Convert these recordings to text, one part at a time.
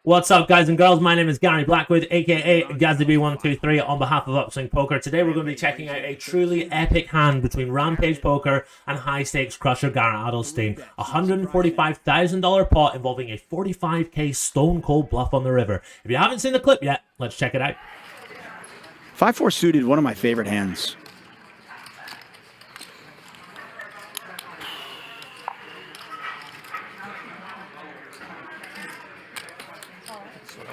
What's up, guys and girls? My name is Gary Blackwood, aka GazzyB123, on behalf of Upswing Poker. Today we're going to be checking out a truly epic hand between Rampage Poker and high stakes crusher Garrett Adelstein. A $145,000 pot involving a 45k stone cold bluff on the river. If you haven't seen the clip yet, let's check it out. 5-4 suited, one of my favorite hands.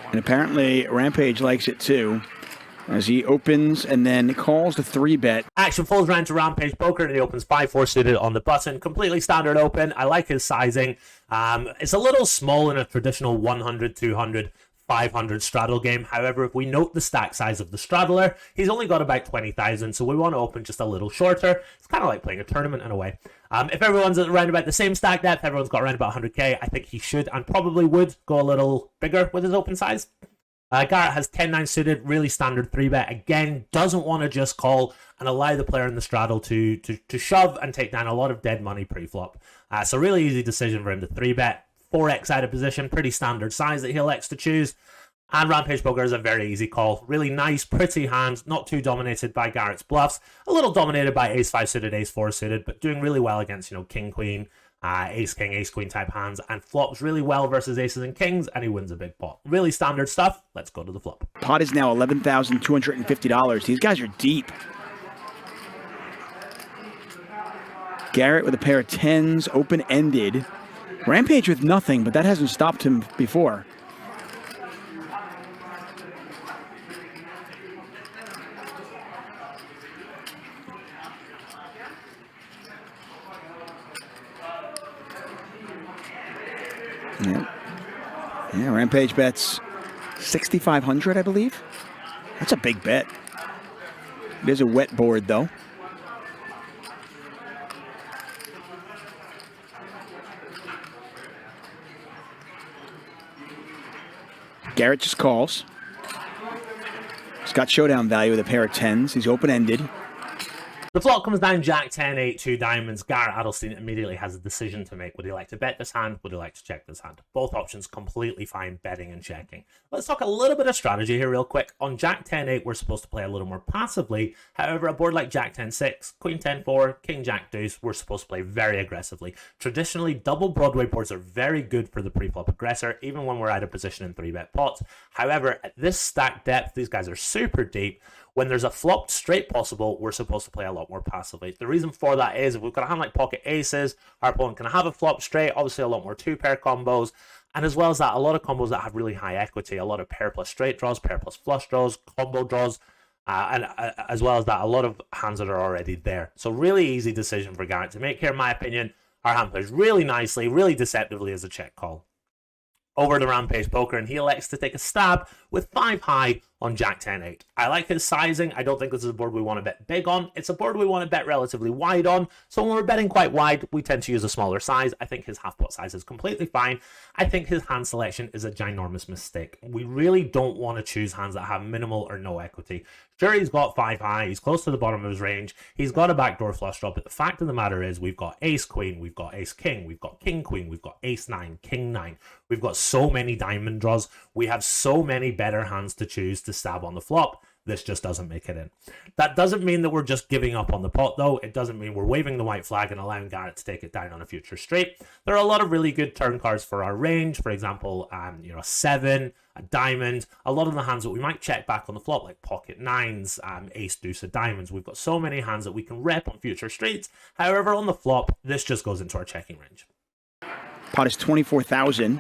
And apparently Rampage likes it too, as he opens and then calls the 3-bet. Action folds round to Rampage Poker and he opens 5-4 suited on the button. Completely standard open. I like his sizing. It's a little small in a traditional 100, 200, 500 straddle game. However, if we note the stack size of the straddler, he's only got about 20,000, so we want to open just a little shorter. It's kind of like playing a tournament in a way. If everyone's around about the same stack depth, everyone's got around about 100k, I think he should and probably would go a little bigger with his open size. Garrett has 10-9 suited, really standard 3-bet. Again, doesn't want to just call and allow the player in the straddle to shove and take down a lot of dead money pre-flop. So really easy decision for him to 3-bet. 4x out of position, pretty standard size that he'll elects to choose. And Rampage Poker is a very easy call. Really nice, pretty hand, not too dominated by Garrett's bluffs. A little dominated by ace-5 suited, ace-4 suited, but doing really well against, king-queen, ace-king, ace-queen type hands, and flops really well versus aces and kings, and he wins a big pot. Really standard stuff. Let's go to the flop. Pot is now $11,250. These guys are deep. Garrett with a pair of 10s, open-ended. Rampage with nothing, but that hasn't stopped him before. Yeah, Rampage bets 6,500, I believe. That's a big bet. It is a wet board, though. Garrett just calls. He's got showdown value with a pair of 10s. He's open-ended. The flop comes down Jack 10, 8, 2 diamonds. Garrett Adelstein immediately has a decision to make. Would he like to bet this hand? Would he like to check this hand? Both options completely fine, betting and checking. Let's talk a little bit of strategy here real quick. On Jack 10, 8, we're supposed to play a little more passively. However, a board like Jack 10, 6, Queen 10, 4, King Jack Deuce, we're supposed to play very aggressively. Traditionally, double Broadway boards are very good for the pre-flop aggressor, even when we're out of position in 3-bet pots. However, at this stack depth, these guys are super deep. When there's a flopped straight possible, we're supposed to play a lot more passively. The reason for that is if we've got a hand like pocket aces, our opponent can have a flop straight, obviously a lot more 2-pair combos, and as well as that, a lot of combos that have really high equity, a lot of pair plus straight draws, pair plus flush draws, combo draws, and as well as that, a lot of hands that are already there. So really easy decision for Garrett to make here, in my opinion. Our hand plays really nicely, really deceptively as a check call. Over to Rampage Poker, and he elects to take a stab with 5 high on Jack 10, 8. I like his sizing. I don't think this is a board we want to bet big on. It's a board we want to bet relatively wide on. So when we're betting quite wide, we tend to use a smaller size. I think his half pot size is completely fine. I think his hand selection is a ginormous mistake. We really don't want to choose hands that have minimal or no equity. Sure, he's got 5 high. He's close to the bottom of his range. He's got a backdoor flush draw. But the fact of the matter is we've got ace queen, we've got ace king, we've got king queen, we've got ace 9, king 9. We've got so many diamond draws. We have so many better hands to choose to stab on the flop. This just doesn't make it in. That doesn't mean that we're just giving up on the pot, though. It doesn't mean we're waving the white flag and allowing Garrett to take it down on a future straight. There are a lot of really good turn cards for our range. For example, a 7, a diamond. A lot of the hands that we might check back on the flop, like pocket 9s, ace, deuce of diamonds. We've got so many hands that we can rep on future straights. However, on the flop, this just goes into our checking range. Pot is 24,000.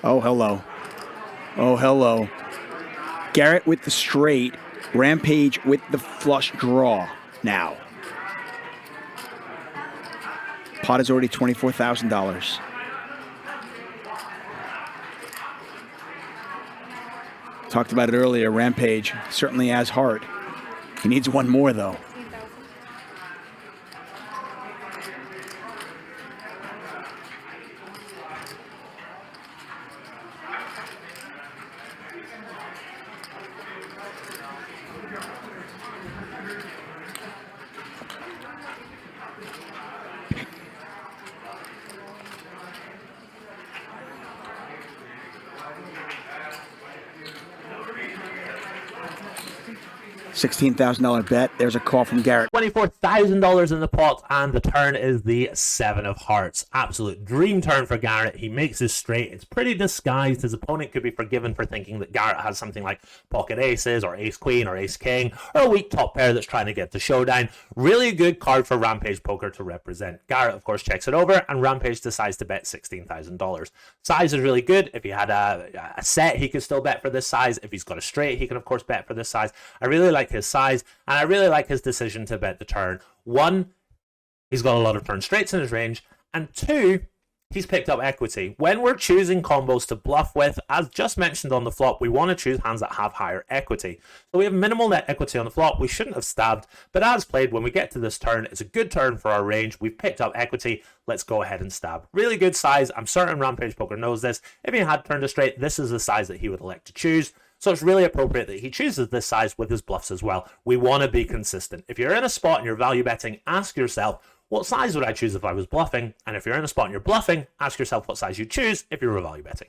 Oh, hello. Oh, hello. Garrett with the straight. Rampage with the flush draw now. Pot is already $24,000. Talked about it earlier. Rampage certainly has heart. He needs one more, though. $16,000 bet. There's a call from Garrett. $24,000 in the pot, and the turn is the 7 of hearts. Absolute dream turn for Garrett. He makes his straight. It's pretty disguised. His opponent could be forgiven for thinking that Garrett has something like pocket aces or ace queen or ace king or a weak top pair that's trying to get to showdown. Really good card for Rampage Poker to represent. Garrett, of course, checks it over, and Rampage decides to bet $16,000. Size is really good. If he had a set, he could still bet for this size. If he's got a straight, he can, of course, bet for this size. I really like his size, and I really like his decision to bet the turn. 1, he's got a lot of turn straights in his range, and 2, he's picked up equity. When we're choosing combos to bluff with, as just mentioned on the flop, we want to choose hands that have higher equity. So we have minimal net equity on the flop. We shouldn't have stabbed, but as played, when we get to this turn, it's a good turn for our range. We've picked up equity. Let's go ahead and stab. Really good size. I'm certain Rampage Poker knows this. If he had turned a straight, this is the size that he would elect to choose. So it's really appropriate that he chooses this size with his bluffs as well. We want to be consistent. If you're in a spot and you're value betting, ask yourself, what size would I choose if I was bluffing? And if you're in a spot and you're bluffing, ask yourself what size you'd choose if you were value betting.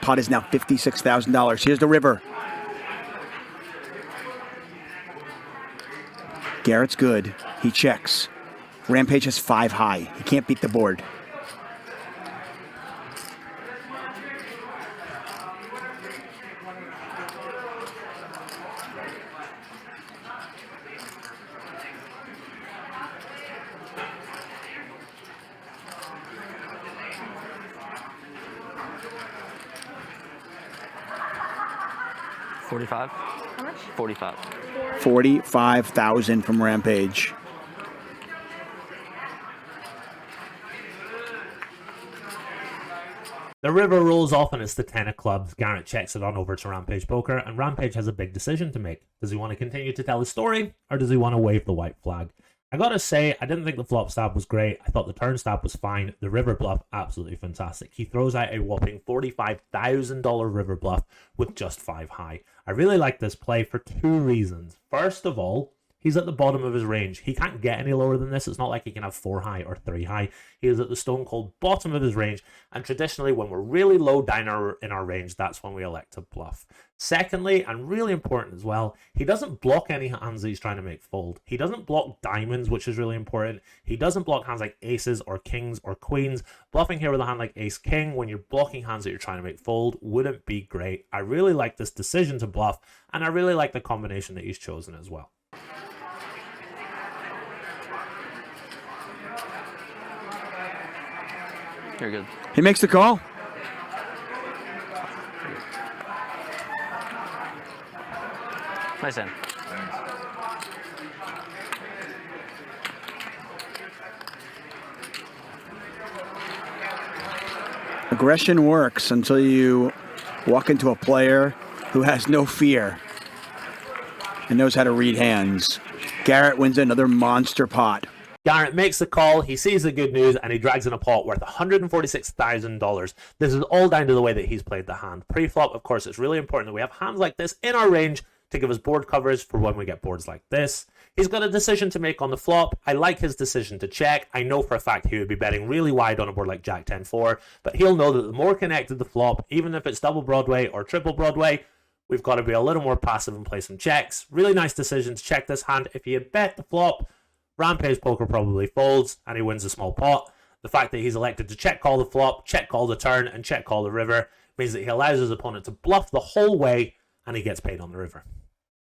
Pot is now $56,000. Here's the river. Garrett's good. He checks. Rampage has 5 high. He can't beat the board. $45. How much? 45. 45,000 from Rampage. The river rolls off, and it's the 10 of clubs. Garrett checks it on over to Rampage Poker, and Rampage has a big decision to make. Does he want to continue to tell his story, or does he want to wave the white flag? I gotta say, I didn't think the flop stab was great. I thought the turn stab was fine. The river bluff, absolutely fantastic. He throws out a whopping $45,000 river bluff with just 5 high. I really like this play for 2 reasons. First of all, he's at the bottom of his range. He can't get any lower than this. It's not like he can have 4 high or 3 high. He is at the stone cold bottom of his range, and traditionally when we're really low down in our range, that's when we elect to bluff. Secondly, and really important as well, he doesn't block any hands that he's trying to make fold. He doesn't block diamonds, which is really important. He doesn't block hands like aces or kings or queens. Bluffing here with a hand like ace king when you're blocking hands that you're trying to make fold wouldn't be great. I really like this decision to bluff, and I really like the combination that he's chosen as well. You're good. He makes the call. Nice hand. Aggression works until you walk into a player who has no fear and knows how to read hands. Garrett wins another monster pot. Garrett makes the call, he sees the good news, and he drags in a pot worth $146,000. This is all down to the way that he's played the hand. Pre-flop, of course, it's really important that we have hands like this in our range to give us board covers for when we get boards like this. He's got a decision to make on the flop. I like his decision to check. I know for a fact he would be betting really wide on a board like Jack 10-4, but he'll know that the more connected the flop, even if it's double Broadway or triple Broadway, we've got to be a little more passive and play some checks. Really nice decision to check this hand. If he had bet the flop, Rampage Poker probably folds and he wins a small pot. The fact that he's elected to check call the flop, check call the turn, and check call the river means that he allows his opponent to bluff the whole way and he gets paid on the river.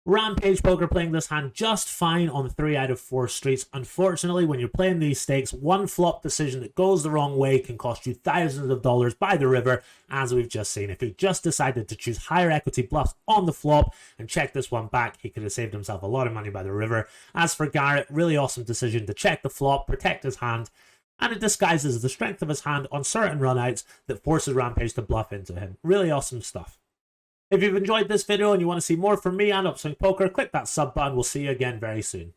Rampage Poker playing this hand just fine on 3 out of 4 streets. Unfortunately, when you're playing these stakes, one flop decision that goes the wrong way can cost you thousands of dollars by the river, as we've just seen. If he just decided to choose higher equity bluffs on the flop and check this one back, he could have saved himself a lot of money by the river. As for Garrett, really awesome decision to check the flop, protect his hand, and it disguises the strength of his hand on certain runouts that forces Rampage to bluff into him. Really awesome stuff. If you've enjoyed this video and you want to see more from me and Upswing Poker, click that sub button. We'll see you again very soon.